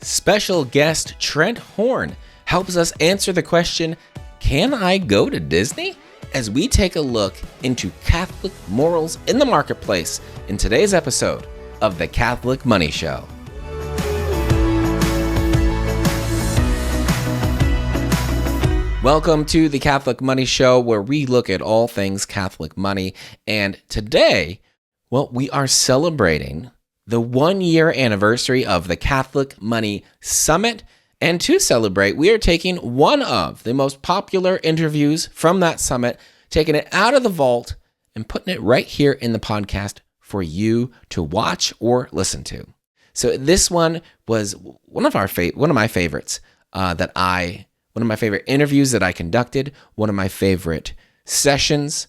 Special guest Trent Horn helps us answer the question, can I go to Disney? As we take a look into Catholic morals in the marketplace in today's episode of The Catholic Money Show. Welcome to The Catholic Money Show, where we look at all things Catholic money. And today, we are celebrating the 1-year anniversary of the Catholic Money Summit. And to celebrate, we are taking one of the most popular interviews from that summit, taking it out of the vault and putting it right here in the podcast for you to watch or listen to. So this one was one of my favorites one of my favorite interviews that I conducted, one of my favorite sessions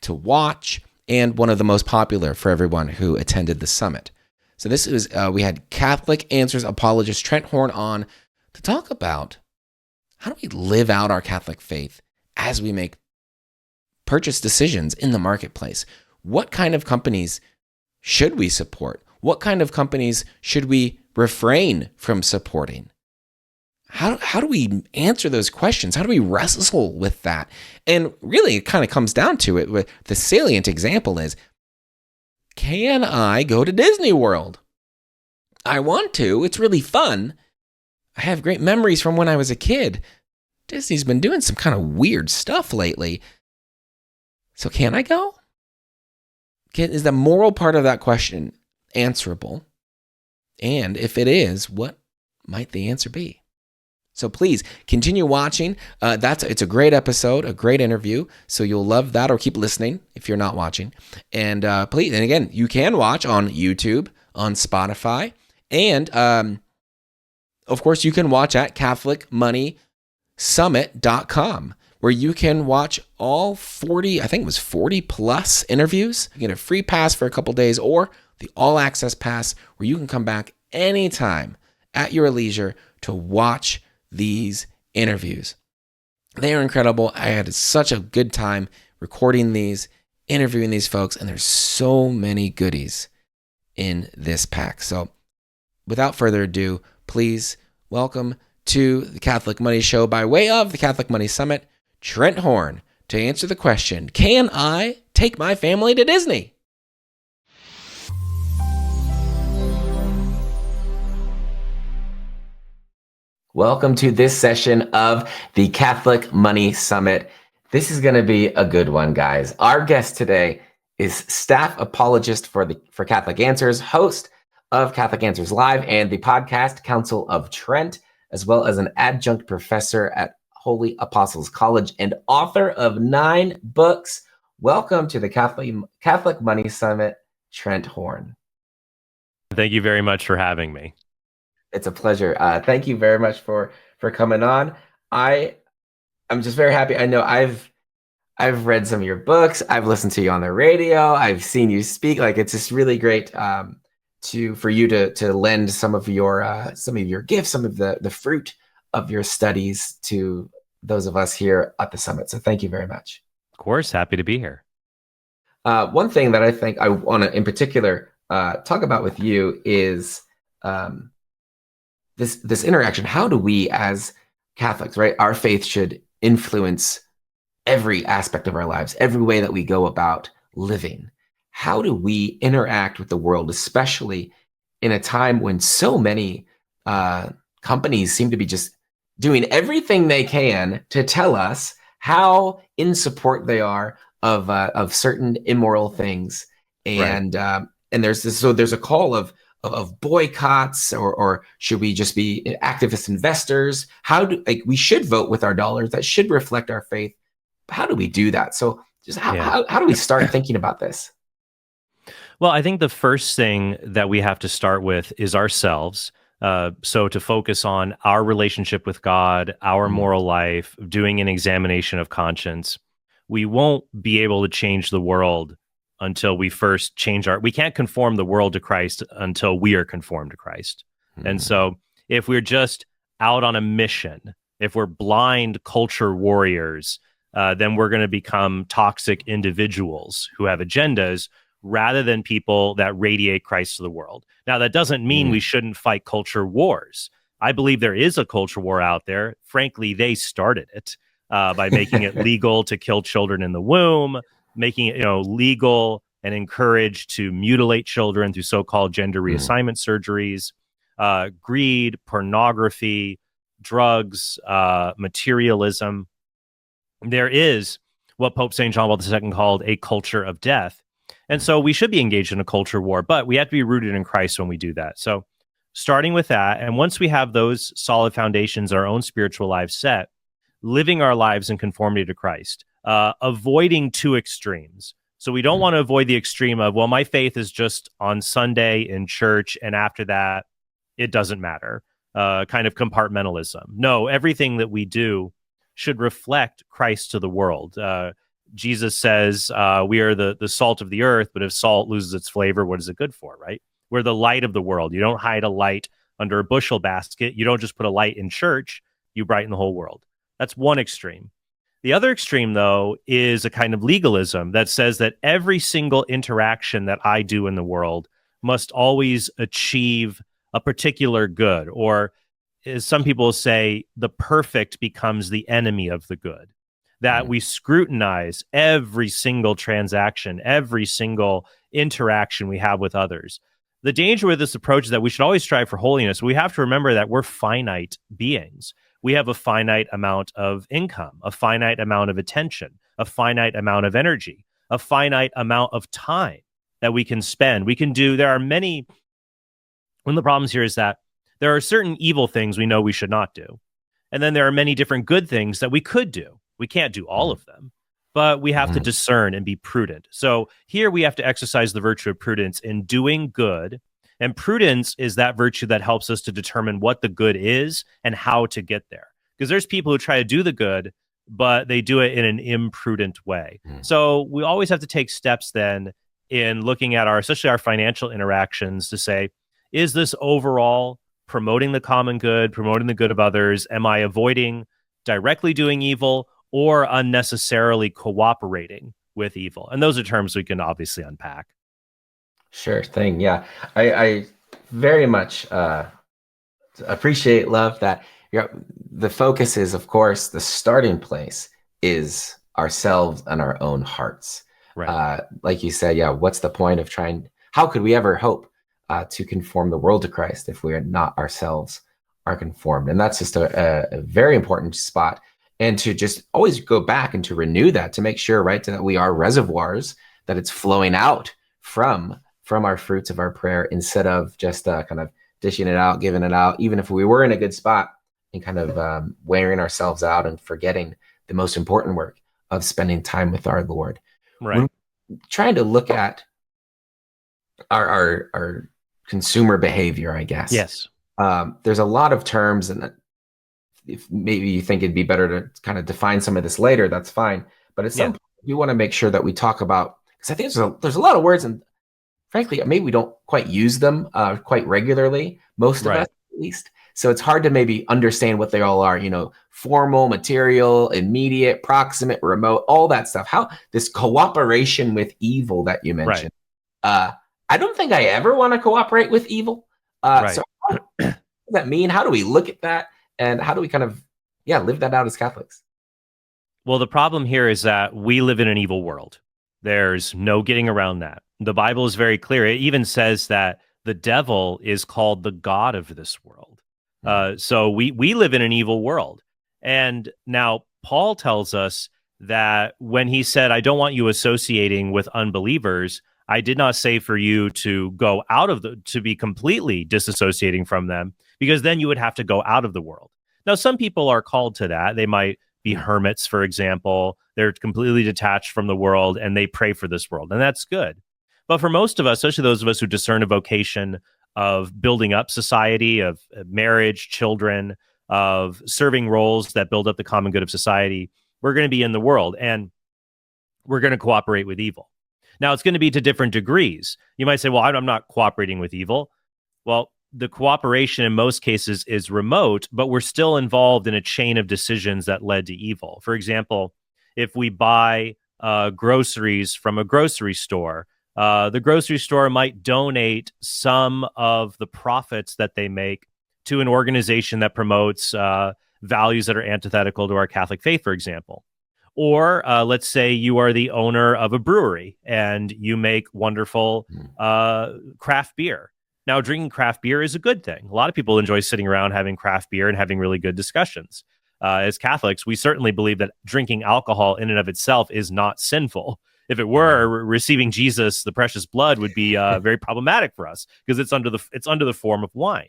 to watch, and one of the most popular for everyone who attended the summit. So this is, we had Catholic Answers apologist Trent Horn on to talk about how do we live out our Catholic faith as we make purchase decisions in the marketplace. What kind of companies should we support? What kind of companies should we refrain from supporting? How do we answer those questions? How do we wrestle with that? And really, it kind of comes down to it. With the salient example is, can I go to Disney World? I want to. It's really fun. I have great memories from when I was a kid. Disney's been doing some kind of weird stuff lately. So can I go? Is the moral part of that question answerable? And if it is, what might the answer be? So please continue watching. It's a great episode, a great interview. So you'll love that, or keep listening if you're not watching. And please, and again, you can watch on YouTube, on Spotify, and of course, you can watch at CatholicMoneySummit.com, where you can watch all 40 plus interviews. You get a free pass for a couple days, or the all access pass, where you can come back anytime at your leisure to watch these interviews. They are incredible. I had such a good time recording these, interviewing these folks, and there's so many goodies in this pack. So without further ado, please welcome to the Catholic Money Show, by way of the Catholic Money Summit, Trent Horn, to answer the question, can I take my family to Disney? Welcome to this session of the Catholic Money Summit. This is going to be a good one, guys. Our guest today is staff apologist for Catholic Answers, host of Catholic Answers Live and the podcast Counsel of Trent, as well as an adjunct professor at Holy Apostles College and author of 9 books. Welcome to the Catholic Money Summit, Trent Horn. Thank you very much for having me. It's a pleasure. Thank you very much for coming on. I'm just very happy. I know I've read some of your books. I've listened to you on the radio. I've seen you speak. Like, it's just really great for you to lend some of your gifts, some of the fruit of your studies to those of us here at the summit. So thank you very much. Of course, happy to be here. One thing that I think I want to in particular talk about with you is this interaction. How do we as Catholics, right? Our faith should influence every aspect of our lives, every way that we go about living. How do we interact with the world, especially in a time when so many companies seem to be just doing everything they can to tell us how in support they are of certain immoral things, and right. And there's a call of boycotts, or should we just be activist investors? We should vote with our dollars. That should reflect our faith. How do we do that? So just how do we start thinking about this? Well, I think the first thing that we have to start with is ourselves. So to focus on our relationship with God, our moral life, doing an examination of conscience. We won't be able to change the world until we first we can't conform the world to Christ until we are conformed to Christ. Mm-hmm. And so if we're just out on a mission, if we're blind culture warriors, then we're going to become toxic individuals who have agendas rather than people that radiate Christ to the world. Now, that doesn't mean we shouldn't fight culture wars, I believe there is a culture war out there. Frankly, they started it by making it legal to kill children in the womb, making it legal and encouraged to mutilate children through so-called gender reassignment surgeries, greed, pornography, drugs, materialism. There is what Pope St. John Paul II called a culture of death. And so we should be engaged in a culture war, but we have to be rooted in Christ when we do that. So starting with that, and once we have those solid foundations, our own spiritual lives set, living our lives in conformity to Christ, avoiding two extremes. So we don't want to avoid the extreme of, well, my faith is just on Sunday in church, and after that, it doesn't matter. Kind of compartmentalism. No, everything that we do should reflect Christ to the world. Jesus says we are the salt of the earth, but if salt loses its flavor, what is it good for, right? We're the light of the world. You don't hide a light under a bushel basket. You don't just put a light in church. You brighten the whole world. That's one extreme. The other extreme, though, is a kind of legalism that says that every single interaction that I do in the world must always achieve a particular good, or as some people say, the perfect becomes the enemy of the good. That we scrutinize every single transaction, every single interaction we have with others. The danger with this approach is that we should always strive for holiness. We have to remember that we're finite beings. We have a finite amount of income, a finite amount of attention, a finite amount of energy, a finite amount of time that we can spend. There are many, one of the problems here is that there are certain evil things we know we should not do. And then there are many different good things that we could do. We can't do all of them, but we have to discern and be prudent. So here we have to exercise the virtue of prudence in doing good. And prudence is that virtue that helps us to determine what the good is and how to get there. Because there's people who try to do the good, but they do it in an imprudent way. So we always have to take steps then in looking at especially our financial interactions to say, is this overall promoting the common good, promoting the good of others? Am I avoiding directly doing evil or unnecessarily cooperating with evil? And those are terms we can obviously unpack. Sure thing. Yeah. I very much love that. The focus is, of course, the starting place is ourselves and our own hearts. Right. Like you said, what's the point of how could we ever hope to conform the world to Christ if we are not ourselves are conformed? And that's just a very important spot. And to just always go back and to renew that, to make sure, right, that we are reservoirs, that it's flowing out from our fruits of our prayer, instead of just kind of dishing it out, giving it out, even if we were in a good spot, and kind of wearing ourselves out and forgetting the most important work of spending time with our Lord. Right. When trying to look at our consumer behavior, I guess. Yes. There's a lot of terms, and if maybe you think it'd be better to kind of define some of this later, that's fine. But at some point, we want to make sure that we talk about, because I think there's a lot of words, and frankly, maybe we don't quite use them quite regularly, most of us at least. So it's hard to maybe understand what they all are, formal, material, immediate, proximate, remote, all that stuff. How this cooperation with evil that you mentioned. Right. I don't think I ever want to cooperate with evil. So what does that mean? How do we look at that? And how do we kind of, live that out as Catholics? Well, the problem here is that we live in an evil world. There's no getting around that. The Bible is very clear. It even says that the devil is called the god of this world. So we live in an evil world. And now Paul tells us that when he said, I don't want you associating with unbelievers, I did not say for you to go to be completely disassociating from them, because then you would have to go out of the world. Now, some people are called to that. They might be hermits, for example. They're completely detached from the world and they pray for this world. And that's good. But for most of us, especially those of us who discern a vocation of building up society, of marriage, children, of serving roles that build up the common good of society, we're going to be in the world and we're going to cooperate with evil. Now, it's going to be to different degrees. You might say, well, I'm not cooperating with evil. Well, the cooperation in most cases is remote, but we're still involved in a chain of decisions that led to evil. For example, if we buy groceries from a grocery store, the grocery store might donate some of the profits that they make to an organization that promotes values that are antithetical to our Catholic faith, for example. Or let's say you are the owner of a brewery and you make wonderful craft beer. Now, drinking craft beer is a good thing. A lot of people enjoy sitting around having craft beer and having really good discussions. As Catholics, we certainly believe that drinking alcohol in and of itself is not sinful. If it were, receiving Jesus, the precious blood, would be very problematic for us because it's under the form of wine.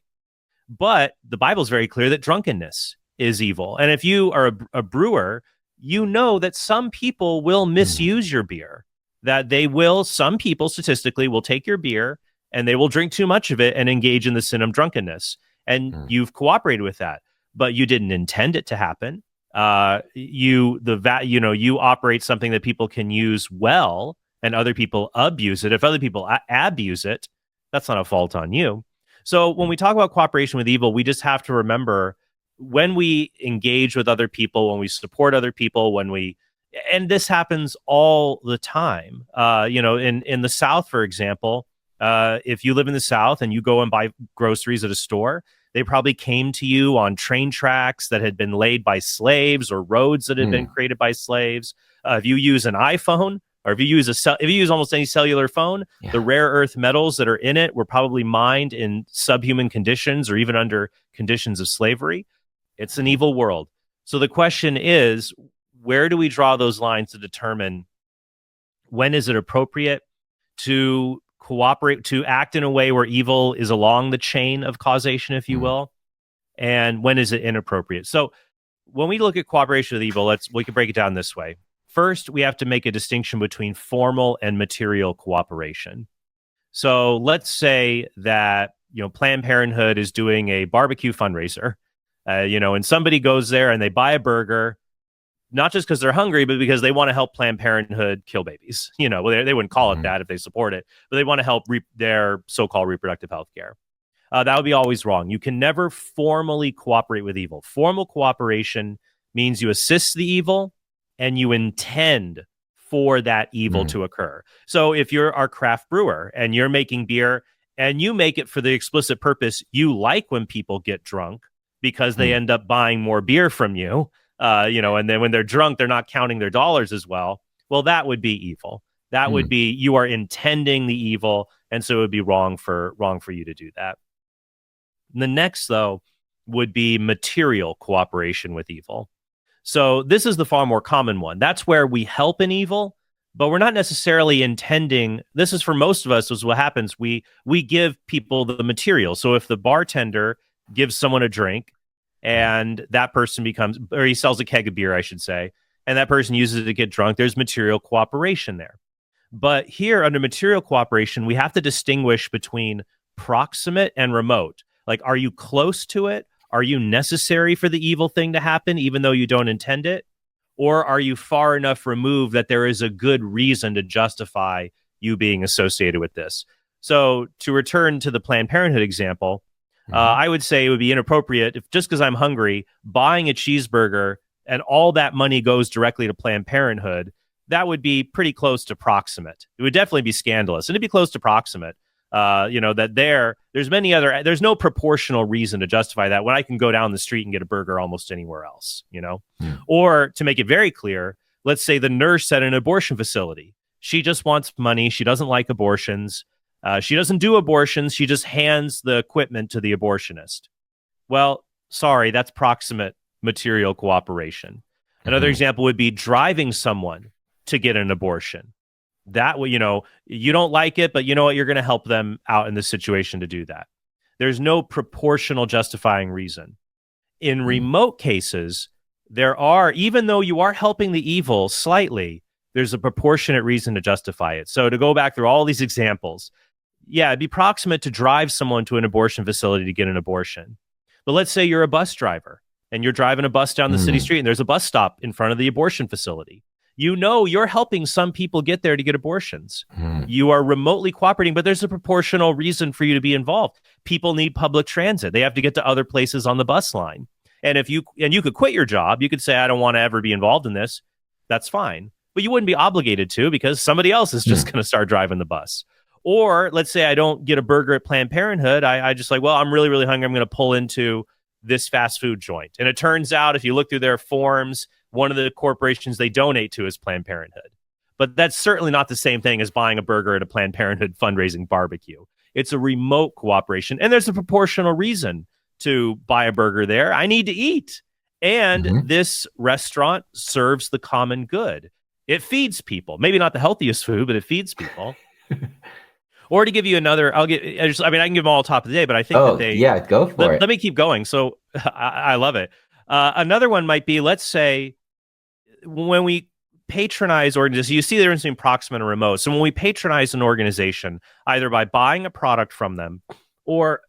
But the Bible is very clear that drunkenness is evil. And if you are a brewer, you know that some people will misuse your beer, that some people statistically will take your beer and they will drink too much of it and engage in the sin of drunkenness. And you've cooperated with that, but you didn't intend it to happen. You operate something that people can use well and other people abuse it. If other people abuse it, that's not a fault on you. So when we talk about cooperation with evil, we just have to remember when we engage with other people, when we support other people, and this happens all the time. In the South, for example, if you live in the South and you go and buy groceries at a store, they probably came to you on train tracks that had been laid by slaves or roads that had been created by slaves. If you use an iPhone, or if you use almost any cellular phone, the rare earth metals that are in it were probably mined in subhuman conditions or even under conditions of slavery. It's an evil world. So the question is, where do we draw those lines to determine when is it appropriate to cooperate, to act in a way where evil is along the chain of causation, if you will, and when is it inappropriate? So when we look at cooperation with evil, we can break it down this way. First, we have to make a distinction between formal and material cooperation. So let's say that Planned Parenthood is doing a barbecue fundraiser, and somebody goes there and they buy a burger, not just because they're hungry, but because they want to help Planned Parenthood kill babies. They wouldn't call it that if they support it, but they want to help their so-called reproductive health care. That would be always wrong. You can never formally cooperate with evil. Formal cooperation means you assist the evil and you intend for that evil to occur. So if you're our craft brewer and you're making beer and you make it for the explicit purpose you like when people get drunk because they end up buying more beer from you, and then when they're drunk, they're not counting their dollars as well. Well, that would be evil. That would be, you are intending the evil. And so it would be wrong for you to do that. And the next, though, would be material cooperation with evil. So this is the far more common one. That's where we help an evil, but we're not necessarily intending. This is for most of us is what happens. We give people the material. So if the bartender gives someone a drink and that person he sells a keg of beer, I should say, and that person uses it to get drunk, there's material cooperation there. But here under material cooperation, we have to distinguish between proximate and remote. Like, are you close to it? Are you necessary for the evil thing to happen, even though you don't intend it? Or are you far enough removed that there is a good reason to justify you being associated with this? So to return to the Planned Parenthood example, I would say it would be inappropriate if just because I'm hungry, buying a cheeseburger and all that money goes directly to Planned Parenthood, that would be pretty close to proximate. It would definitely be scandalous, and it'd be close to proximate. There's no proportional reason to justify that when I can go down the street and get a burger almost anywhere else, Or to make it very clear, let's say the nurse at an abortion facility, she just wants money. She doesn't like abortions. She doesn't do abortions. She just hands the equipment to the abortionist. Well, sorry, that's proximate material cooperation. Another example would be driving someone to get an abortion. That way, you don't like it, but you know what? You're going to help them out in this situation to do that. There's no proportional justifying reason. In remote cases, even though you are helping the evil slightly, there's a proportionate reason to justify it. So to go back through all these examples, it'd be proximate to drive someone to an abortion facility to get an abortion. But let's say you're a bus driver and you're driving a bus down the city street and there's a bus stop in front of the abortion facility. You're helping some people get there to get abortions. You are remotely cooperating, but there's a proportional reason for you to be involved. People need public transit. They have to get to other places on the bus line. And you could quit your job. You could say, I don't want to ever be involved in this. That's fine. But you wouldn't be obligated to because somebody else is just going to start driving the bus. Or let's say I don't get a burger at Planned Parenthood. I just like, well, I'm really, really hungry. I'm going to pull into this fast food joint. And it turns out if you look through their forms, one of the corporations they donate to is Planned Parenthood. But that's certainly not the same thing as buying a burger at a Planned Parenthood fundraising barbecue. It's a remote cooperation. And there's a proportional reason to buy a burger there. I need to eat. And this restaurant serves the common good. It feeds people. Maybe not the healthiest food, but it feeds people. Or to give you another, I can give them all top of the day, but I think go for it. Let me keep going. So I love it. Another one might be, let's say, when we patronize organizations, you see the difference between proximate and remote. So when we patronize an organization, either by buying a product from them, or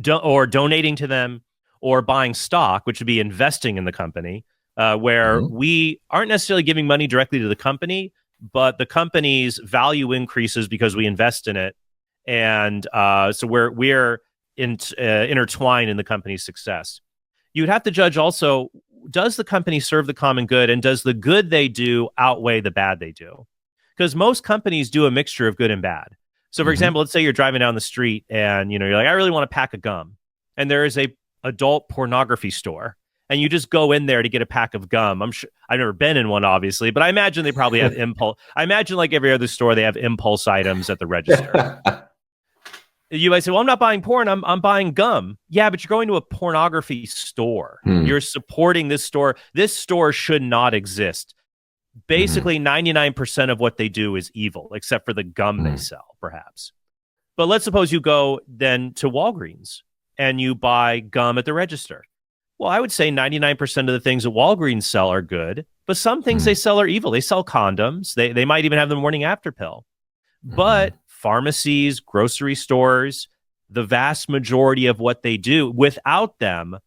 donating to them, or buying stock, which would be investing in the company, where we aren't necessarily giving money directly to the company, but the company's value increases because we invest in it, and so we're intertwined in the company's success. You'd have to judge also, does the company serve the common good, and does the good they do outweigh the bad they do? Because most companies do a mixture of good and bad. So, for example, let's say you're driving down the street and you're like, I really want a pack of gum, and there is a adult pornography store, and you just go in there to get a pack of gum. I'm sure I've never been in one, obviously, but I imagine they probably have impulse. I imagine like every other store, they have impulse items at the register. You might say, well, I'm not buying porn. I'm buying gum. Yeah, but you're going to a pornography store. You're supporting this store. This store should not exist. Basically, 99% of what they do is evil, except for the gum they sell, perhaps. But let's suppose you go then to Walgreens and you buy gum at the register. Well, I would say 99% of the things that Walgreens sell are good, but some things they sell are evil. They sell condoms. They might even have the morning after pill. But pharmacies, grocery stores, the vast majority of what they do, without them,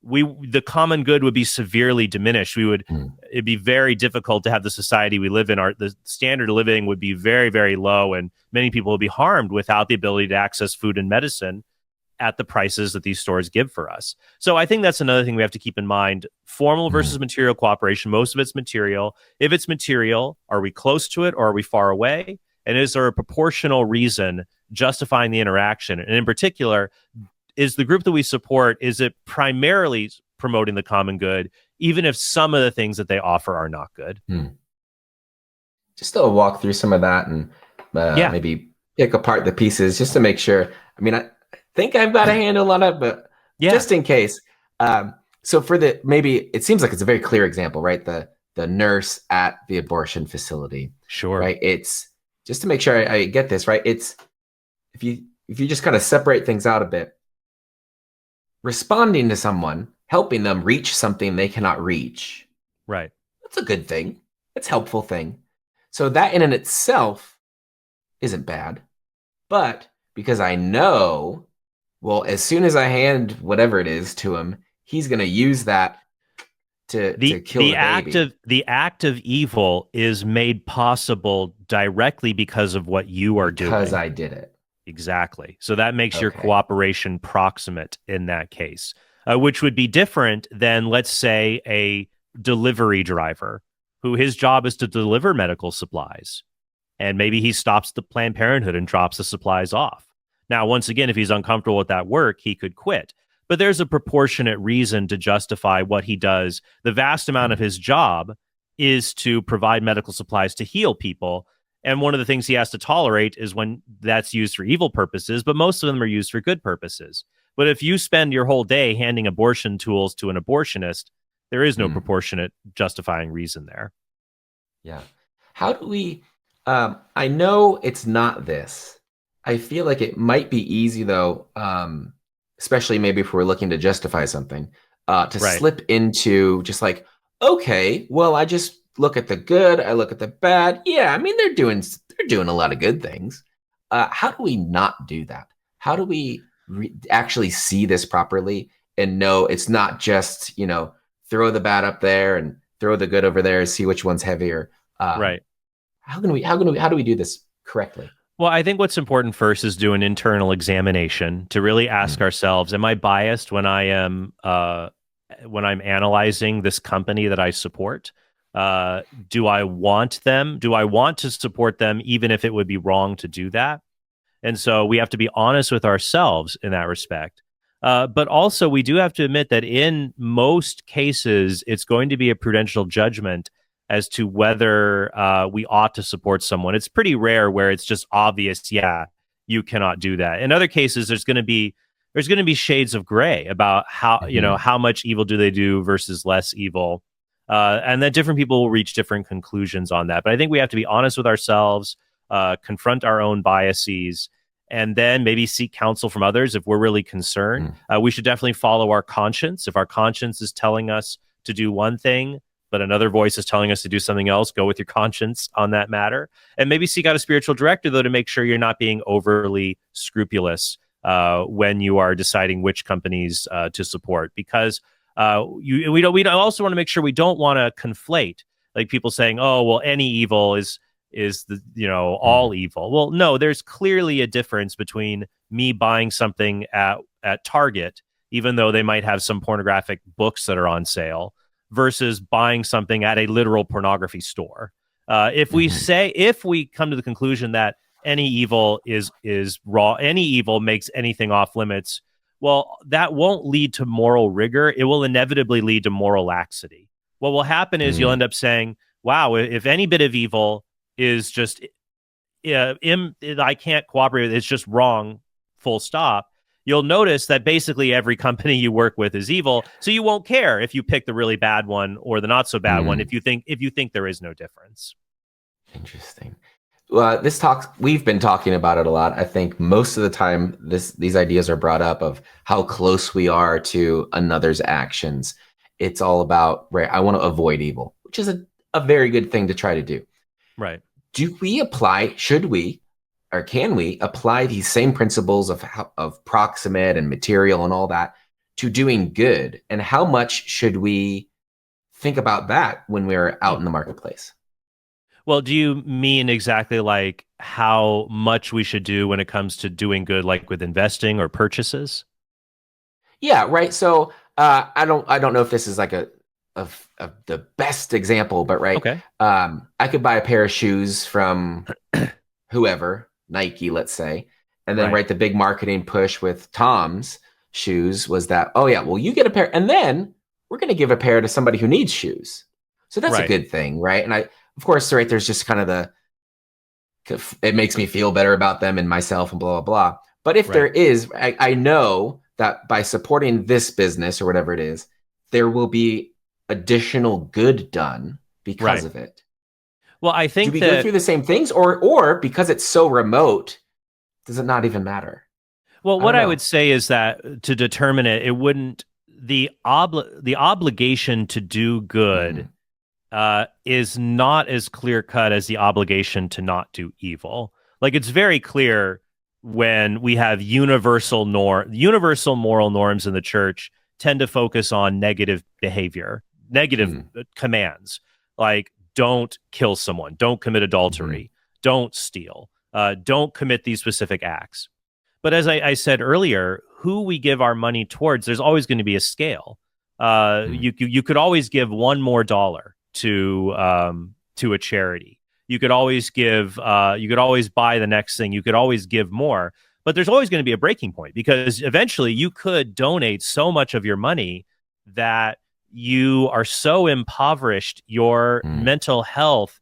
the common good would be severely diminished. It'd be very difficult to have the society we live in. The standard of living would be very, very low, and many people would be harmed without the ability to access food and medicine at the prices that these stores give for us. So I think that's another thing we have to keep in mind. Formal versus material cooperation. Most of it's material. If it's material, are we close to it or are we far away? And is there a proportional reason justifying the interaction? And in particular, is the group that we support, is it primarily promoting the common good, even if some of the things that they offer are not good? Just to walk through some of that and maybe pick apart the pieces just to make sure. I mean, I think I've got a handle on it, but just in case. So for maybe it seems like it's a very clear example, right? The nurse at the abortion facility. Sure. Right. It's just to make sure I get this right. It's if you just kind of separate things out a bit, responding to someone, helping them reach something they cannot reach. Right. That's a good thing. That's a helpful thing. So that in and itself isn't bad. But because I know, well, as soon as I hand whatever it is to him, he's going to use that to kill the baby. The act of evil is made possible directly because of what you are doing. Because I did it. Exactly. So that makes your cooperation proximate in that case, which would be different than, let's say, a delivery driver who his job is to deliver medical supplies. And maybe he stops the Planned Parenthood and drops the supplies off. Now, once again, if he's uncomfortable with that work, he could quit. But there's a proportionate reason to justify what he does. The vast amount of his job is to provide medical supplies to heal people. And one of the things he has to tolerate is when that's used for evil purposes, but most of them are used for good purposes. But if you spend your whole day handing abortion tools to an abortionist, there is no proportionate justifying reason there. Yeah. How do we, I know it's not this. I feel like it might be easy though, especially maybe if we're looking to justify something, to slip into just like, okay, well, I just look at the good, I look at the bad. Yeah, I mean, they're doing a lot of good things. How do we not do that? How do we actually see this properly and know it's not just, throw the bad up there and throw the good over there and see which one's heavier? Right. How do we do this correctly? Well, I think what's important first is do an internal examination to really ask ourselves, am I biased when I'm analyzing this company that I support? Do I want them? Do I want to support them, even if it would be wrong to do that? And so we have to be honest with ourselves in that respect. But also, we do have to admit that in most cases, it's going to be a prudential judgment as to whether we ought to support someone. It's pretty rare where it's just obvious, yeah, you cannot do that. In other cases, there's going to be shades of gray about how how much evil do they do versus less evil, and that different people will reach different conclusions on that. But I think we have to be honest with ourselves, confront our own biases, and then maybe seek counsel from others if we're really concerned. We should definitely follow our conscience. If our conscience is telling us to do one thing, but another voice is telling us to do something else, go with your conscience on that matter. And maybe seek out a spiritual director, though, to make sure you're not being overly scrupulous when you are deciding which companies to support. Because we also want to make sure we don't want to conflate, like people saying, oh, well, any evil is the all evil. Well, no, there's clearly a difference between me buying something at Target, even though they might have some pornographic books that are on sale, versus buying something at a literal pornography store. If we come to the conclusion that any evil is raw, any evil makes anything off limits, well, that won't lead to moral rigor. It will inevitably lead to moral laxity. What will happen is you'll end up saying, wow, if any bit of evil is just I can't cooperate with, it's just wrong, full stop, you'll notice that basically every company you work with is evil, so you won't care if you pick the really bad one or the not so bad one if you think there is no difference. Interesting. Well, we've been talking about it a lot. I think most of the time these ideas are brought up of how close we are to another's actions. It's all about, right, I want to avoid evil, which is a very good thing to try to do. Right. Should we, or can we apply these same principles of proximate and material and all that to doing good? And how much should we think about that when we're out in the marketplace? Well, do you mean exactly like how much we should do when it comes to doing good, like with investing or purchases? Yeah, right. So I don't know if this is like of the best example, but right. Okay. I could buy a pair of shoes from whoever, Nike, let's say, and then the big marketing push with Tom's shoes was that, oh yeah, well, you get a pair, and then we're going to give a pair to somebody who needs shoes. So that's a good thing, right? And of course, right, there's just kind of it makes me feel better about them and myself and blah, blah, blah. But if there is, I know that by supporting this business or whatever it is, there will be additional good done because of it. Well, I think do we go through the same things, or because it's so remote, does it not even matter? Well, what I would say is that to determine it wouldn't, the obligation to do good is not as clear cut as the obligation to not do evil. Like, it's very clear when we have universal moral norms in the church tend to focus on negative behavior, negative commands, like don't kill someone, don't commit adultery, don't steal, don't commit these specific acts. But as I said earlier, who we give our money towards, there's always going to be a scale. You could always give one more dollar to a charity. You could always give. You could always buy the next thing. You could always give more. But there's always going to be a breaking point, because eventually you could donate so much of your money that you are so impoverished, your mental health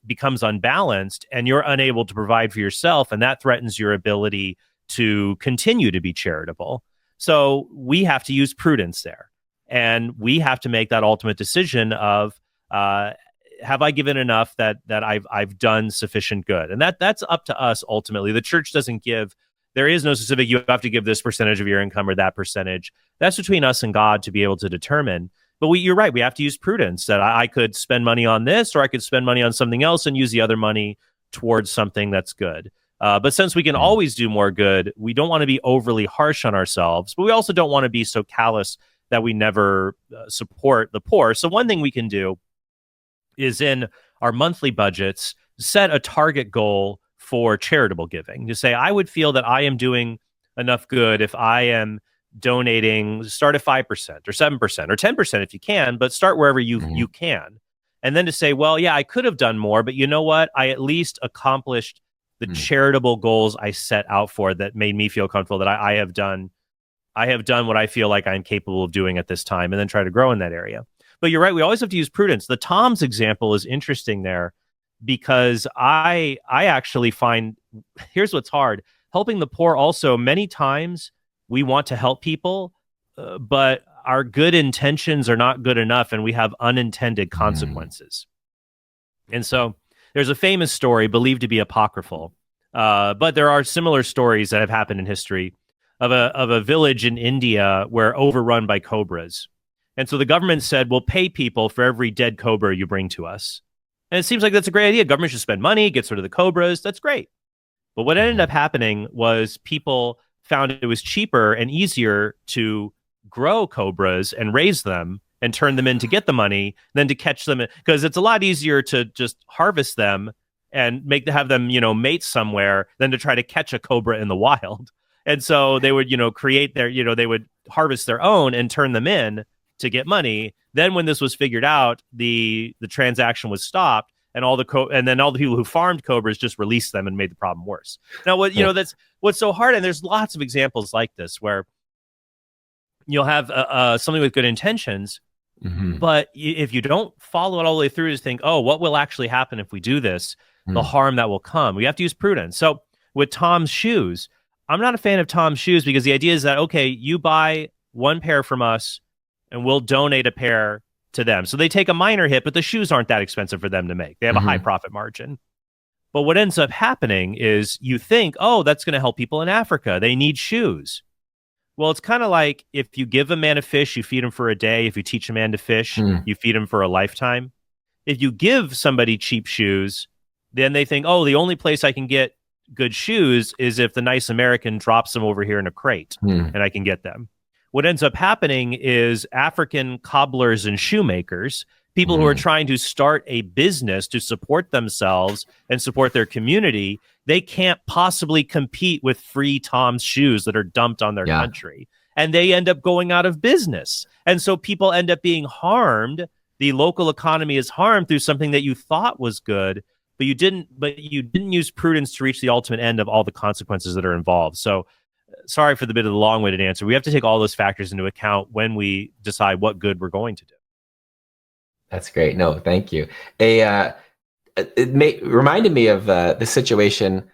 becomes unbalanced, and you're unable to provide for yourself, and that threatens your ability to continue to be charitable. So we have to use prudence there, and we have to make that ultimate decision of have I given enough that I've done sufficient good, and that's up to us ultimately. The church doesn't give. There is no specific, you have to give this percentage of your income or that percentage. That's between us and God to be able to determine. But you're right. We have to use prudence, that I could spend money on this, or I could spend money on something else and use the other money towards something that's good. But since we can always do more good, we don't want to be overly harsh on ourselves, but we also don't want to be so callous that we never support the poor. So one thing we can do is, in our monthly budgets, set a target goal for charitable giving. To say, I would feel that I am doing enough good if I am donating, start at 5% or 7% or 10% if you can, but start wherever you can. And then to say, well, yeah, I could have done more, but you know what? I at least accomplished the charitable goals I set out for that made me feel comfortable that I have done what I feel like I'm capable of doing at this time, and then try to grow in that area. But you're right. We always have to use prudence. The Tom's example is interesting there because I actually find, here's what's hard. Helping the poor also, many times we want to help people, but our good intentions are not good enough and we have unintended consequences. And so there's a famous story believed to be apocryphal, but there are similar stories that have happened in history of a village in India where overrun by cobras. And so the government said, we'll pay people for every dead cobra you bring to us. And it seems like that's a great idea. Government should spend money, get rid of the cobras. That's great. But what ended up happening was people found it was cheaper and easier to grow cobras and raise them and turn them in to get the money than to catch them, because it's a lot easier to just harvest them and have them, mate somewhere than to try to catch a cobra in the wild. And so they would, create their, they would harvest their own and turn them in to get money. Then when this was figured out, the transaction was stopped, and and then all the people who farmed cobras just released them and made the problem worse. Now, that's what's so hard, and there's lots of examples like this where you'll have something with good intentions, but if you don't follow it all the way through, to think, oh, what will actually happen if we do this? The harm that will come. We have to use prudence. So with Tom's shoes, I'm not a fan of Tom's shoes because the idea is that, okay, you buy one pair from us and we'll donate a pair to them. So they take a minor hit, but the shoes aren't that expensive for them to make. They have a high profit margin. But what ends up happening is you think, oh, that's going to help people in Africa. They need shoes. Well, it's kind of like if you give a man a fish, you feed him for a day. If you teach a man to fish, you feed him for a lifetime. If you give somebody cheap shoes, then they think, oh, the only place I can get good shoes is if the nice American drops them over here in a crate and I can get them. What ends up happening is African cobblers and shoemakers, people who are trying to start a business to support themselves and support their community, they can't possibly compete with free Tom's shoes that are dumped on their country. And they end up going out of business. And so people end up being harmed. The local economy is harmed through something that you thought was good, but you didn't use prudence to reach the ultimate end of all the consequences that are involved. So sorry for the bit of the long-winded answer. We have to take all those factors into account when we decide what good we're going to do. That's great. No, thank you. It reminded me of the situation,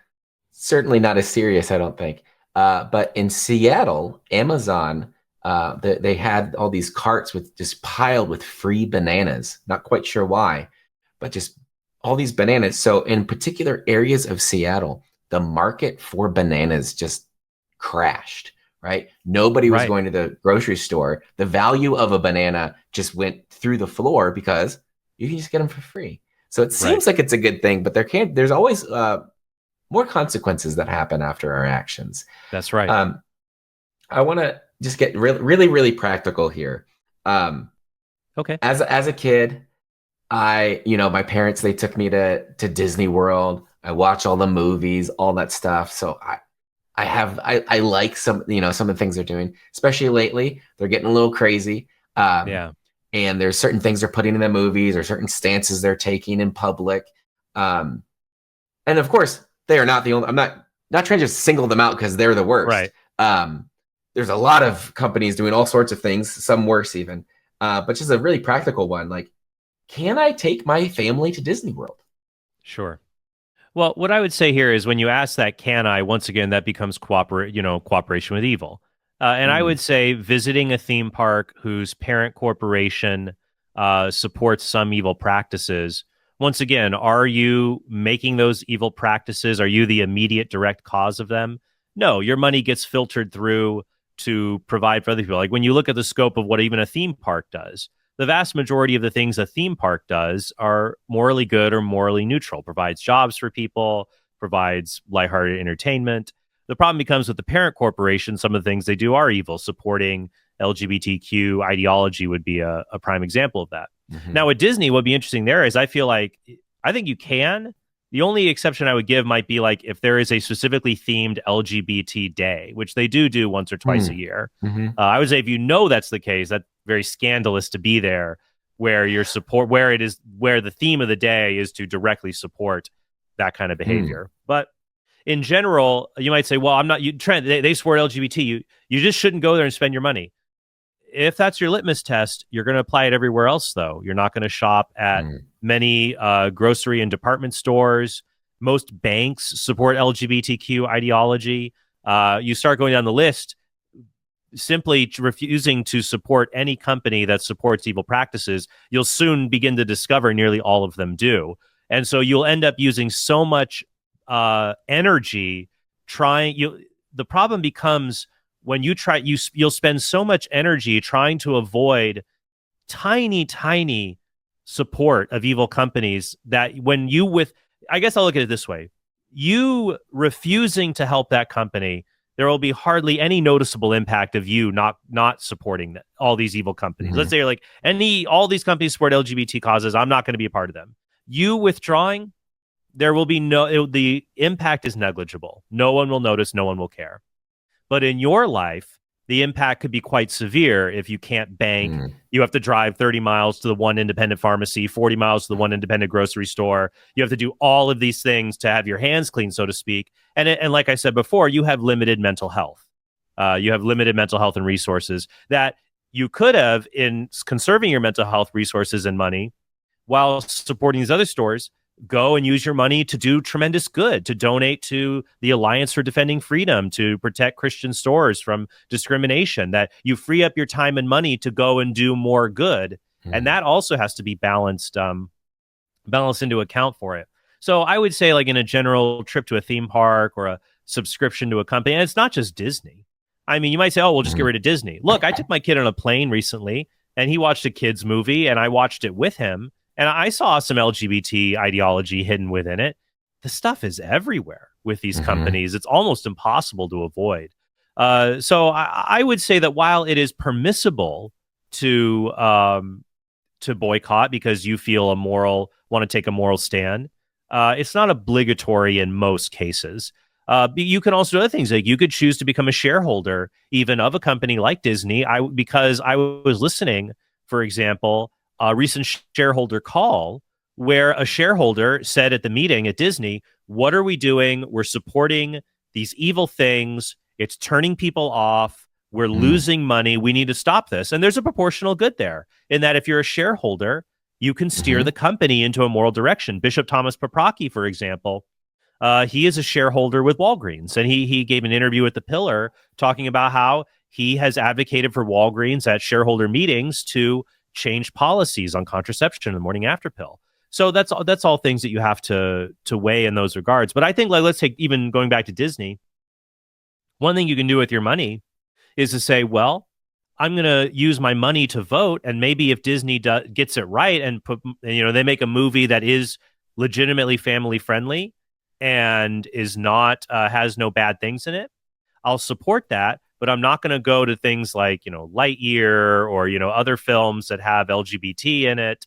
certainly not as serious, I don't think. But in Seattle, Amazon, they had all these carts with just piled with free bananas. Not quite sure why, but just all these bananas. So in particular areas of Seattle, the market for bananas just crashed, right? Nobody was going to the grocery store. The value of a banana just went through the floor because you can just get them for free. So it seems like it's a good thing, but there's always more consequences that happen after our actions. That's right. I want to just get really, really practical here. Okay. As a kid, my parents, they took me to Disney World. I watch all the movies, all that stuff. So I like some of the things they're doing, especially lately. They're getting a little crazy. And there's certain things they're putting in the movies or certain stances they're taking in public. And of course, they are not the only, I'm not trying to single them out because they're the worst. Right. There's a lot of companies doing all sorts of things, some worse even. But just a really practical one, like, can I take my family to Disney World? Sure. Well, what I would say here is when you ask that, can I, once again, that becomes cooperation with evil. And I would say visiting a theme park whose parent corporation supports some evil practices. Once again, are you making those evil practices? Are you the immediate direct cause of them? No, your money gets filtered through to provide for other people. Like when you look at the scope of what even a theme park does, the vast majority of the things a theme park does are morally good or morally neutral, provides jobs for people, provides lighthearted entertainment. The problem becomes with the parent corporation, some of the things they do are evil. Supporting LGBTQ ideology would be a prime example of that. Now, at Disney, what would be interesting there is I think you can, The only exception I would give might be like if there is a specifically themed LGBT day, which they do once or twice a year. Mm-hmm. I would say if you know that's the case, that's very scandalous to be there, where where the theme of the day is to directly support that kind of behavior. But in general, you might say, well, I'm not, Trent, they support LGBT. You just shouldn't go there and spend your money. If that's your litmus test, you're going to apply it everywhere else, though. You're not going to shop at many grocery and department stores. Most banks support LGBTQ ideology. You start going down the list, simply refusing to support any company that supports evil practices, you'll soon begin to discover nearly all of them do. And so you'll end up using so much energy the problem becomes when you'll spend so much energy trying to avoid tiny support of evil companies that I guess I'll look at it this way. You refusing to help that company, there will be hardly any noticeable impact of you not supporting all these evil companies. Let's say like all these companies support LGBT causes. I'm not going to be a part of them. You withdrawing, there will be the impact is negligible. No one will notice. No one will care. But in your life, the impact could be quite severe if you can't bank. You have to drive 30 miles to the one independent pharmacy, 40 miles to the one independent grocery store. You have to do all of these things to have your hands clean, so to speak. And like I said before, you have limited mental health. You have limited mental health and resources that you could have in conserving your mental health resources and money while supporting these other stores. Go and use your money to do tremendous good, to donate to the Alliance for Defending Freedom, to protect Christian stores from discrimination, that you free up your time and money to go and do more good. And that also has to be balanced into account for it. So I would say like in a general trip to a theme park or a subscription to a company, and it's not just Disney. I mean, you might say, oh, we'll just get rid of Disney. Look, I took my kid on a plane recently and he watched a kid's movie and I watched it with him. And I saw some LGBT ideology hidden within it. The stuff is everywhere with these companies. It's almost impossible to avoid. So I would say that while it is permissible to boycott because you feel want to take a moral stand, it's not obligatory in most cases. You can also do other things. Like you could choose to become a shareholder even of a company like Disney. Because I was listening, for example, a recent shareholder call where a shareholder said at the meeting at Disney, what are we doing? We're supporting these evil things. It's turning people off. We're losing money. We need to stop this. And there's a proportional good there in that if you're a shareholder, you can steer the company into a moral direction. Bishop Thomas Paprocki, for example, he is a shareholder with Walgreens. And he gave an interview at The Pillar talking about how he has advocated for Walgreens at shareholder meetings to change policies on contraception and the morning after pill. So that's all things that you have to weigh in those regards. But I think like let's take even going back to Disney, one thing you can do with your money is to say, well, I'm going to use my money to vote, and maybe if Disney gets it right and they make a movie that is legitimately family friendly and is not has no bad things in it, I'll support that. But I'm not going to go to things like, Lightyear or, other films that have LGBT in it.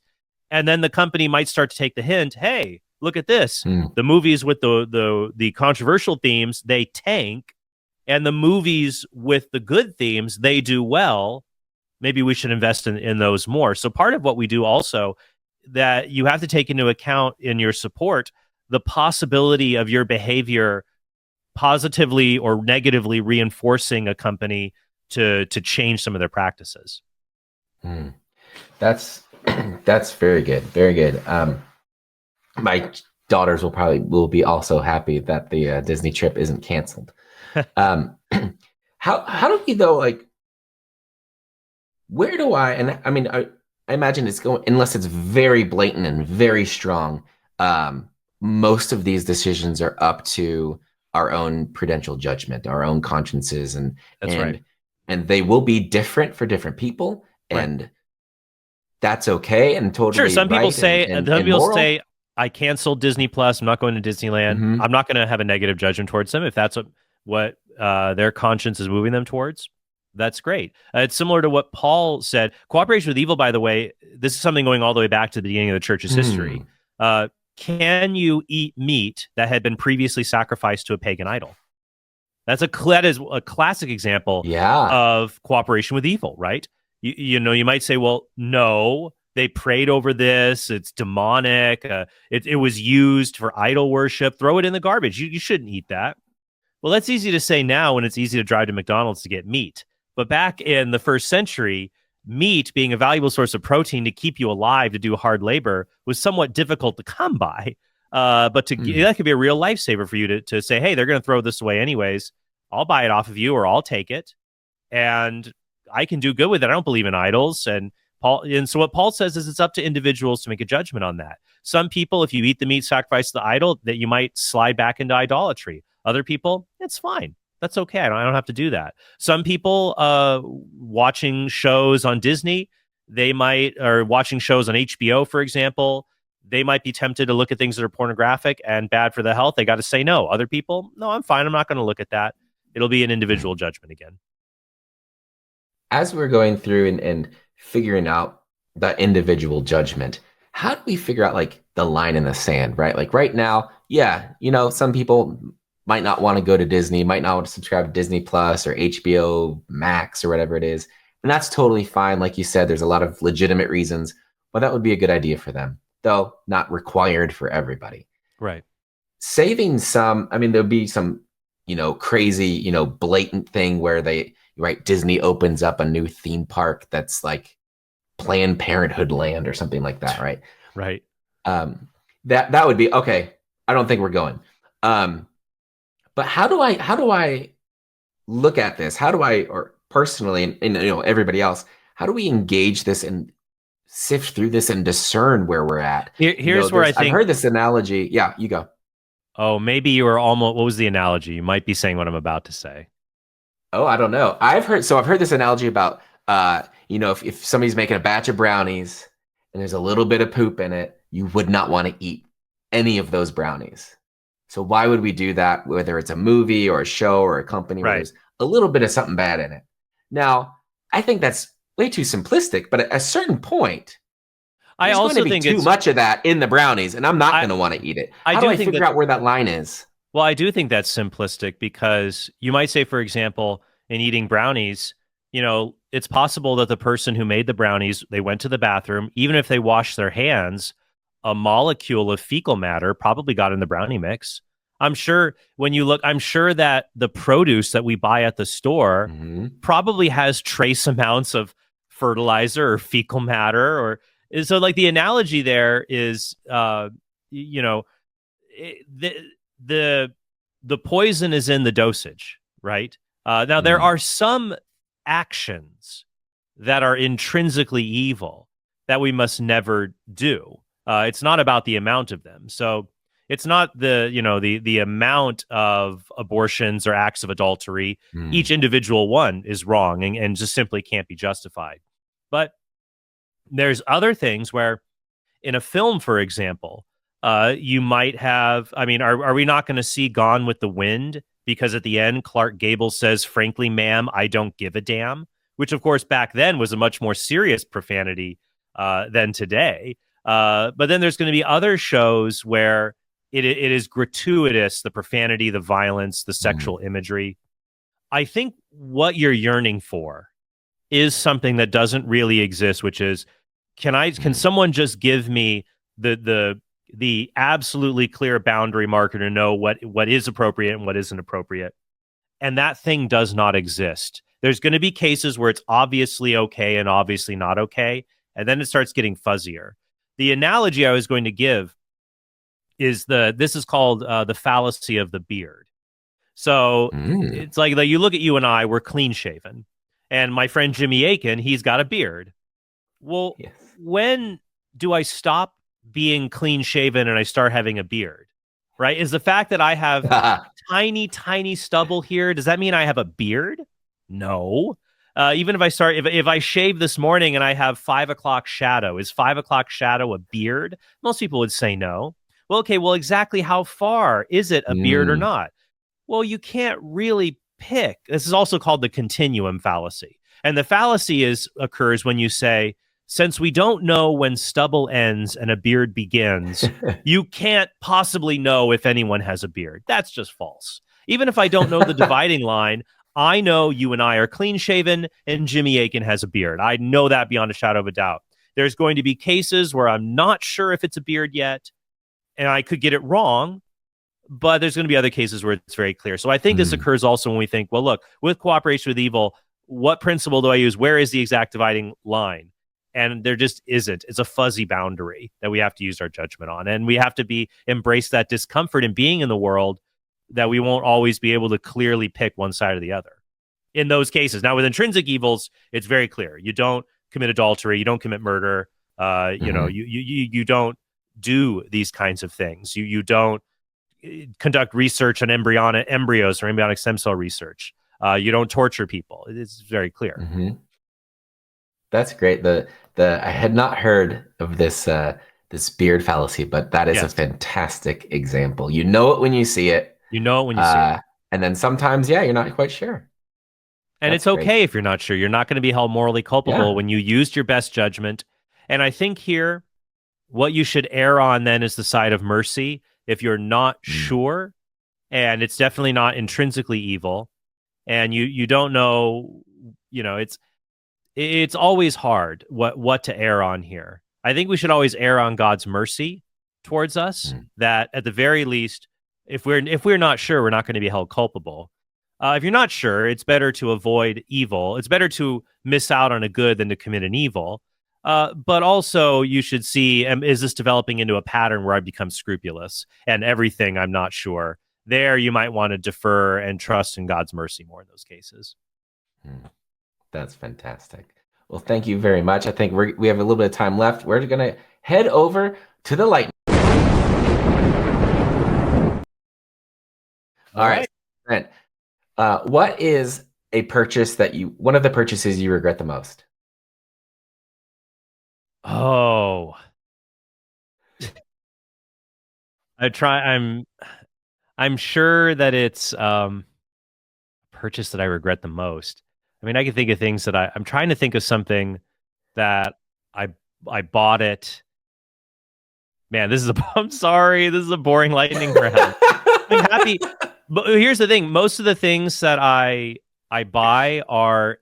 And then the company might start to take the hint, hey, look at this. The movies with the controversial themes, they tank. And the movies with the good themes, they do well. Maybe we should invest in those more. So part of what we do also that you have to take into account in your support, the possibility of your behavior positively or negatively reinforcing a company to change some of their practices. That's very good. Very good. My daughters will be also happy that the Disney trip isn't canceled. How do we though, like, where do I imagine it's going, unless it's very blatant and very strong, most of these decisions are up to our own prudential judgment, our own consciences, and they will be different for different people, and that's okay and totally sure. Some people right say, and some people moral. say, I canceled Disney Plus. I'm not going to Disneyland. I'm not going to have a negative judgment towards them if that's what their conscience is moving them towards. That's great. It's similar to what Paul said. Cooperation with evil, by the way, this is something going all the way back to the beginning of the church's history. can you eat meat that had been previously sacrificed to a pagan idol? That is a classic example Yeah. of cooperation with evil, right? You might say, well, no, they prayed over this. It's demonic. It was used for idol worship. Throw it in the garbage. You shouldn't eat that. Well, that's easy to say now when it's easy to drive to McDonald's to get meat. But back in the first century, meat being a valuable source of protein to keep you alive, to do hard labor, was somewhat difficult to come by. But that could be a real lifesaver for you to say, hey, they're going to throw this away anyways. I'll buy it off of you, or I'll take it, and I can do good with it. I don't believe in idols. And so what Paul says is it's up to individuals to make a judgment on that. Some people, if you eat the meat sacrificed to the idol, that you might slide back into idolatry. Other people, it's fine. That's okay. I don't have to do that. Some people watching shows on Disney, or watching shows on HBO, for example, they might be tempted to look at things that are pornographic and bad for the health. They got to say no. Other people, no, I'm fine. I'm not going to look at that. It'll be an individual judgment again. As we're going through and figuring out that individual judgment, how do we figure out like the line in the sand, right? Like right now, yeah, some people might not want to go to Disney, might not want to subscribe to Disney Plus or HBO Max or whatever it is. And that's totally fine. Like you said, there's a lot of legitimate reasons why that would be a good idea for them, though not required for everybody. Right. Saving some, there'll be some, crazy, blatant thing where Disney opens up a new theme park that's like Planned Parenthood land or something like that, right? Right. That would be okay. I don't think we're going. But how do I look at this? How do I, or personally, and everybody else, how do we engage this and sift through this and discern where we're at? Here's where I think I've heard this analogy. Yeah, you go. Oh, maybe you were almost. What was the analogy? You might be saying what I'm about to say. Oh, I don't know. I've heard this analogy about if somebody's making a batch of brownies and there's a little bit of poop in it, you would not want to eat any of those brownies. So why would we do that? Whether it's a movie or a show or a company where there's a little bit of something bad in it. Now, I think that's way too simplistic, but at a certain point, there's going to be too much of that in the brownies, and I'm not going to want to eat it. How do I figure out where that line is? Well, I do think that's simplistic because you might say, for example, in eating brownies, it's possible that the person who made the brownies, they went to the bathroom, even if they washed their hands, a molecule of fecal matter probably got in the brownie mix. I'm sure that the produce that we buy at the store probably has trace amounts of fertilizer or fecal matter. Or so like the analogy there is, the poison is in the dosage, right? Now there are some actions that are intrinsically evil that we must never do. It's not about the amount of them. So it's not the amount of abortions or acts of adultery. Each individual one is wrong and just simply can't be justified. But there's other things where in a film, for example, you might have, are we not going to see Gone with the Wind? Because at the end, Clark Gable says, frankly, ma'am, I don't give a damn, which of course back then was a much more serious profanity than today. But then there's going to be other shows where it is gratuitous, the profanity, the violence, the sexual imagery. I think what you're yearning for is something that doesn't really exist, which is, can someone just give me the absolutely clear boundary marker to know what is appropriate and what isn't appropriate? And that thing does not exist. There's going to be cases where it's obviously okay and obviously not okay, and then it starts getting fuzzier. The analogy I was going to give is this is called the fallacy of the beard. So it's like you look at you and I, we're clean shaven, and my friend Jimmy Aiken, he's got a beard. Well, yes. When do I stop being clean shaven and I start having a beard? Right? Is the fact that I have tiny stubble here, does that mean I have a beard? No. Even if I shave this morning and I have 5 o'clock shadow, is 5 o'clock shadow a beard? Most people would say no. Well, okay, exactly how far is it a beard or not? Well, you can't really pick. This is also called the continuum fallacy. And the fallacy occurs when you say since we don't know when stubble ends and a beard begins, you can't possibly know if anyone has a beard. That's just false. Even if I don't know the dividing line, I know you and I are clean shaven and Jimmy Aiken has a beard. I know that beyond a shadow of a doubt. There's going to be cases where I'm not sure if it's a beard yet, and I could get it wrong, but there's going to be other cases where it's very clear. So I think this occurs also when we think, well, look, with cooperation with evil, what principle do I use? Where is the exact dividing line? And there just isn't. It's a fuzzy boundary that we have to use our judgment on. And we have to embrace that discomfort in being in the world, that we won't always be able to clearly pick one side or the other in those cases. Now, with intrinsic evils, it's very clear. You don't commit adultery. You don't commit murder. You know, you don't do these kinds of things. You don't conduct research on embryos or embryonic stem cell research. You don't torture people. It's very clear. That's great. I had not heard of this this beard fallacy, but that is a fantastic example. You know it when you see it. You know it when you see it. And then sometimes, you're not quite sure. And it's okay if you're not sure. You're not going to be held morally culpable when you used your best judgment. And I think here, what you should err on then is the side of mercy. If you're not sure, and it's definitely not intrinsically evil, and you don't know, you know, it's always hard what to err on here. I think we should always err on God's mercy towards us, that at the very least, if we're not sure, we're not going to be held culpable. If you're not sure, it's better to avoid evil. It's better to miss out on a good than to commit an evil. But also you should see, is this developing into a pattern where I become scrupulous and everything I'm not sure? There you might want to defer and trust in God's mercy more in those cases. That's fantastic. Well, thank you very much. I think we have a little bit of time left. We're going to head over to the lightning. All right. Trent, what is one of the purchases you regret the most? Oh, I'm sure that it's a purchase that I regret the most. I mean, I can think of things that I'm trying to think of something that I bought it. Man, I'm sorry, this is a boring lightning round. I'm happy. But here's the thing. Most of the things that I buy are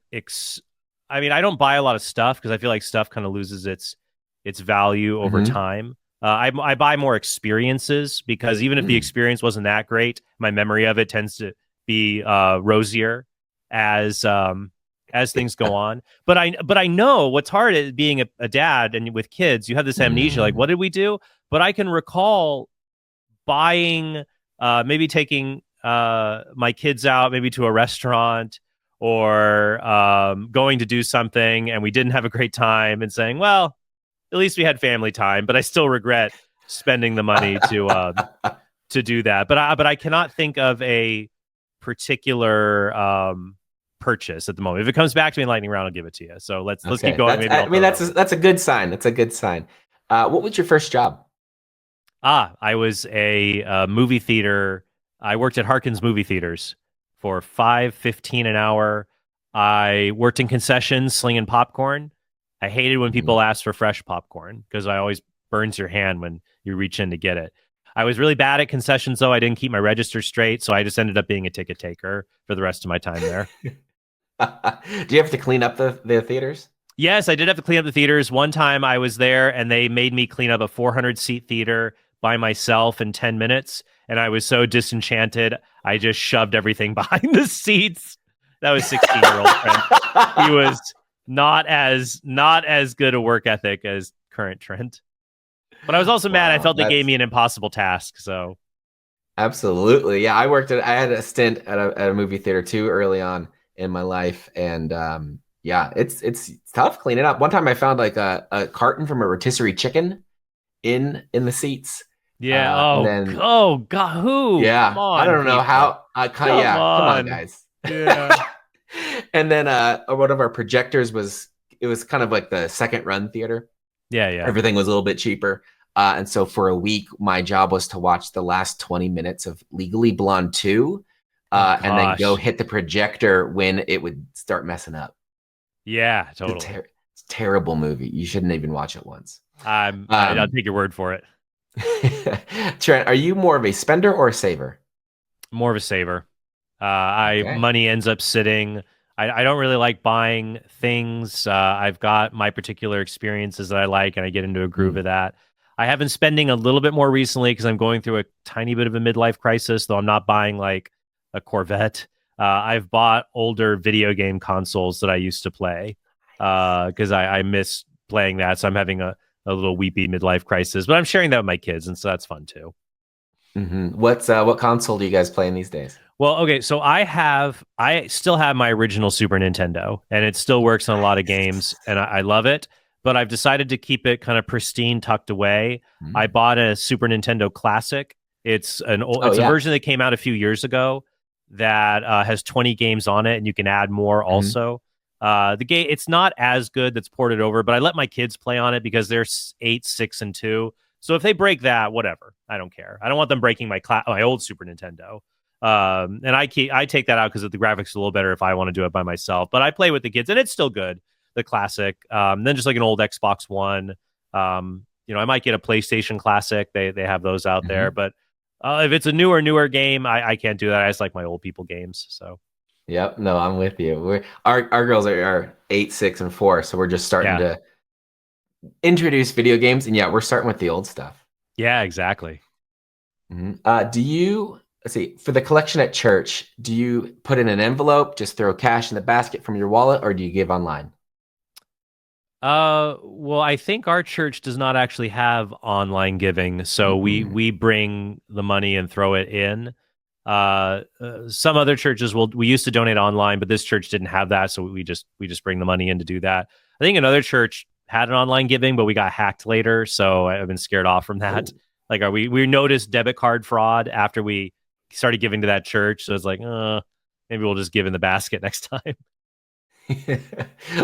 I mean, I don't buy a lot of stuff because I feel like stuff kind of loses its value over time. I buy more experiences because even if the experience wasn't that great, my memory of it tends to be rosier as things go on. But I know what's hard at being a dad and with kids, you have this amnesia. Like, what did we do? But I can recall buying, maybe taking my kids out, maybe to a restaurant, or going to do something and we didn't have a great time and saying, well, at least we had family time, but I still regret spending the money to do that. But I cannot think of a particular purchase at the moment. If it comes back to me in lightning round, I'll give it to you. So let's keep going. That's a good sign. That's a good sign. What was your first job? I was a movie theater. I worked at Harkins movie theaters for $5.15 an hour. I worked in concessions slinging popcorn. I hated when people asked for fresh popcorn because I always burns your hand when you reach in to get it. I was really bad at concessions, though. I didn't keep my register straight, so I just ended up being a ticket taker for the rest of my time there. Do you have to clean up the theaters? Yes, I did have to clean up the theaters. One time I was there and they made me clean up a 400-seat theater by myself in 10 minutes. And I was so disenchanted, I just shoved everything behind the seats. That was 16-year-old Trent. He was not as good a work ethic as current Trent. But I was also mad. I felt they gave me an impossible task. So, absolutely, yeah. I had a stint at a movie theater too early on in my life, and it's tough cleaning up. One time I found like a carton from a rotisserie chicken in the seats. Yeah. God, who? Yeah. Come on, I don't know people. How. Come on, guys. Yeah. And then one of our projectors was kind of like the second run theater. Yeah. Everything was a little bit cheaper. And so for a week, my job was to watch the last 20 minutes of Legally Blonde 2 and then go hit the projector when it would start messing up. Yeah, totally. Terrible movie. You shouldn't even watch it once. I'll take your word for it. Trent, are you more of a spender or a saver? More of a saver. Okay. Money ends up sitting. I don't really like buying things. I've got my particular experiences that I like, and I get into a groove Mm. of that. I have been spending a little bit more recently because I'm going through a tiny bit of a midlife crisis, though I'm not buying like a Corvette. I've bought older video game consoles that I used to play because I miss playing that. So I'm having a little weepy midlife crisis, but I'm sharing that with my kids, and so that's fun too. What console do you guys play in these days? Well, okay, so I still have my original Super Nintendo, and it still works on a lot of games, and I love it. But I've decided to keep it kind of pristine, tucked away. I Mm. bought a Super Nintendo Classic. Oh It's a yeah. version that came out a few years ago that has 20 games on it, and you can add more Mhm. also. The game it's not as good that's ported over, but I let my kids play on it because they're 8, 6, and 2. So if they break that, whatever, I don't care. I don't want them breaking my old Super Nintendo. And I take that out because the graphics are a little better if I want to do it by myself. But I play with the kids, and it's still good. The classic. Then just like an old Xbox One. I might get a PlayStation Classic. They have those out there. Mhm. But if it's a newer game, I can't do that. I just like my old people games. So Yep. No, I'm with you. Our girls are 8, 6, and 4, so we're just starting yeah, to introduce video games, and yeah, we're starting with the old stuff. yeah, exactly. Do you let's see for the collection at church? Do you put in an envelope, just throw cash in the basket from your wallet, or do you give online? Well, I think our church does not actually have online giving, so Mm. we bring the money and throw it in. Some other churches will. We used to donate online, but this church didn't have that, so we just bring the money in to do that. I think another church had an online giving, but we got hacked later, so I've been scared off from that. Oh. Like, we noticed debit card fraud after we started giving to that church, so it's like, maybe we'll just give in the basket next time.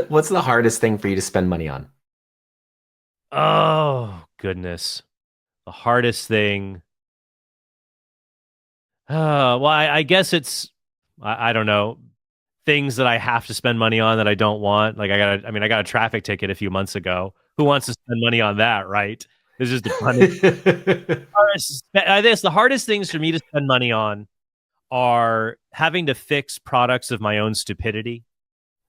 What's the hardest thing for you to spend money on? Oh goodness, the hardest thing. Well, I guess it's I don't know, things that I have to spend money on that I don't want. Like I got a traffic ticket a few months ago. Who wants to spend money on that, right? It's just a punishment. I guess the hardest things for me to spend money on are having to fix products of my own stupidity.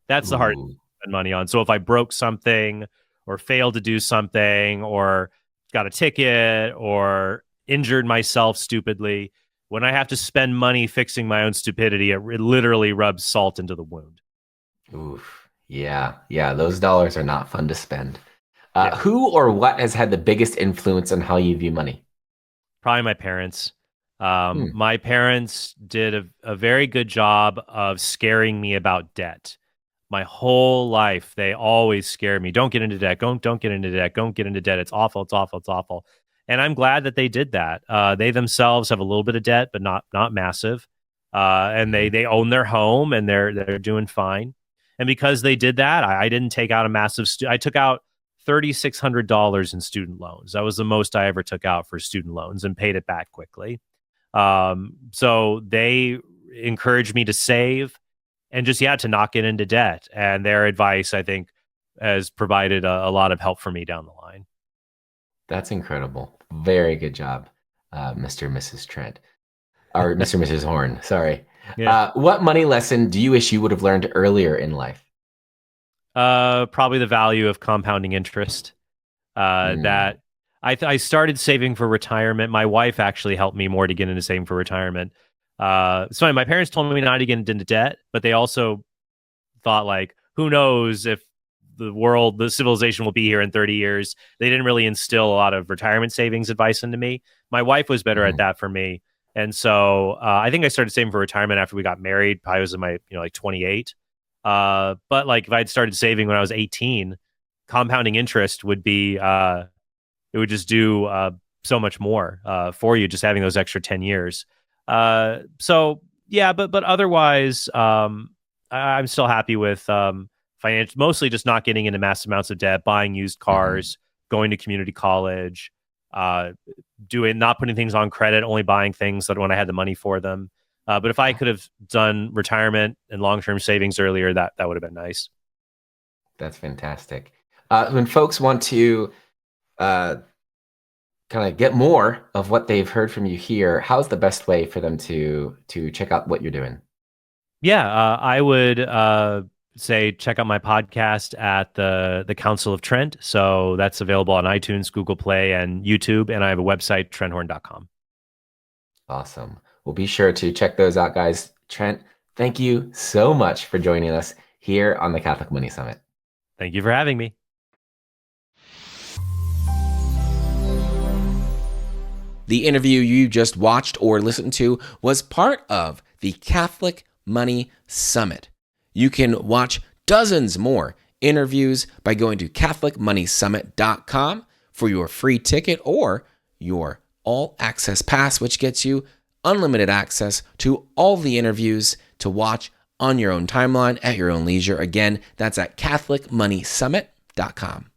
That's the hardest Ooh. to spend money on. So if I broke something or failed to do something or got a ticket or injured myself stupidly, when I have to spend money fixing my own stupidity, it literally rubs salt into the wound. Oof. Yeah. Yeah. Those dollars are not fun to spend. Yeah. Who or what has had the biggest influence on how you view money? Probably my parents. Hmm. My parents did a very good job of scaring me about debt. My whole life, they always scare me. Don't get into debt. Don't get into debt. Don't get into debt. It's awful. It's awful. It's awful. And I'm glad that they did that. They themselves have a little bit of debt, but not massive. And Mhm. they own their home and they're doing fine. And because they did that, I didn't take out a massive. I took out $3,600 in student loans. That was the most I ever took out for student loans and paid it back quickly. So they encouraged me to save and just to not get into debt. And their advice, I think, has provided a lot of help for me down the line. That's incredible. Very good job, Mr. and Mrs. Trent. Or Mr. and Mrs. Horn, sorry. Yeah. What money lesson do you wish you would have learned earlier in life? Probably the value of compounding interest. Mm. That I started saving for retirement. My wife actually helped me more to get into saving for retirement. It's funny. My parents told me not to get into debt, but they also thought like, who knows if the civilization will be here in 30 years. They didn't really instill a lot of retirement savings advice into me. My wife was better at Mhm. that for me. And so I think I started saving for retirement after we got married. Probably was in my, like 28. But like if I'd started saving when I was 18, compounding interest would be, it would just do so much more for you just having those extra 10 years. So yeah, but otherwise, I'm still happy with financial, mostly just not getting into massive amounts of debt, buying used Mhm. cars, going to community college, uh, not putting things on credit, only buying things that when I had the money for them. But if I could have done retirement and long term savings earlier, that would have been nice. That's fantastic. When folks want to kind of get more of what they've heard from you here, how's the best way for them to check out what you're doing? Yeah, I would say check out my podcast at the Counsel of Trent. So that's available on iTunes, Google Play, and YouTube. And I have a website, trenthorn.com. Awesome. Well, be sure to check those out, guys. Trent, thank you so much for joining us here on the Catholic Money Summit. Thank you for having me. The interview you just watched or listened to was part of the Catholic Money Summit. You can watch dozens more interviews by going to CatholicMoneySummit.com for your free ticket or your all-access pass, which gets you unlimited access to all the interviews to watch on your own timeline at your own leisure. Again, that's at CatholicMoneySummit.com.